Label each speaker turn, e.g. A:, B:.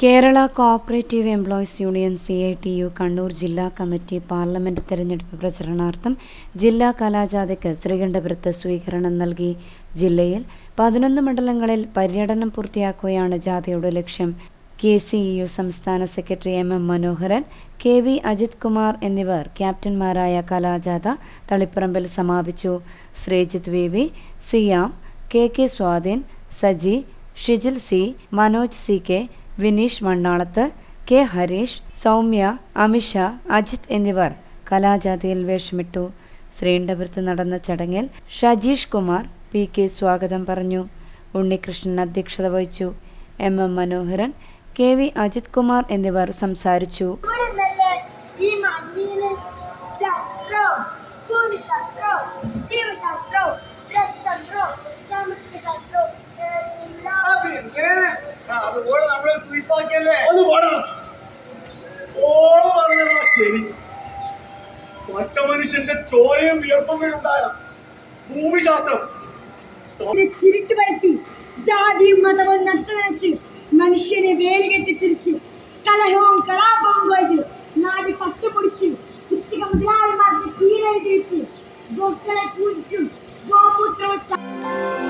A: Kerala cooperative employees union CITU Kannur ജില്ലാ committee parliament തെരഞ്ഞെടുപ്പ് പ്രചരണാർത്ഥം ജില്ലാ കലാജാഥയ്ക്ക് ശ്രീകണ്ഠപുരത്ത് സ്വീകരണം നൽകി. ജില്ലയിൽ 11 മണ്ഡലങ്ങളിൽ പര്യടനം പൂർത്തിയാക്കുകയാണ് ജാഥയുടെ ലക്ഷ്യം. KCEU സംസ്ഥാന സെക്രട്ടറി MM മനോഹരൻ, KV അജിത് കുമാർ എന്നിവർ ക്യാപ്റ്റന്മാരായ കലാജാഥ തളിപ്പറമ്പിൽ സമാപിച്ചു. ശ്രീജിത്ത് VV, സിയാം, KK Swadheen, Saji, Shijil C, Manoj CK, Vineesh മണ്ണാളത്ത്, K Harish, Soumya, Amisha, Ajith എന്നിവർ കലാജാഥയിൽ വേഷമിട്ടു. ശ്രീകണ്ഠപുരത്ത് നടന്ന ചടങ്ങിൽ ഷജീഷ് കുമാർ PK സ്വാഗതം പറഞ്ഞു. ഉണ്ണികൃഷ്ണൻ അധ്യക്ഷത വഹിച്ചു. MM മനോഹരൻ, KV അജിത് കുമാർ എന്നിവർ സംസാരിച്ചു.
B: ഒറ്റ മനുഷ്യന്റെ ചോരയും വിയർപ്പും ഉണ്ടായ ഭൂമിശാസ്ത്രം
C: ചിരിട്ട് പരത്തി ജാതിയും മതവും നട്ടുവച്ച് മനുഷ്യനെ വേലുകെട്ടി തിരിച്ച് കലഹവും കലാപവും പോയത് നാട് കട്ടുപിടിച്ച് കുത്തിക മുതലാളിമാർക്ക് കീഴെഴുതി ഗോക്കളെ പൂജിച്ചും ഗോപുത്രവും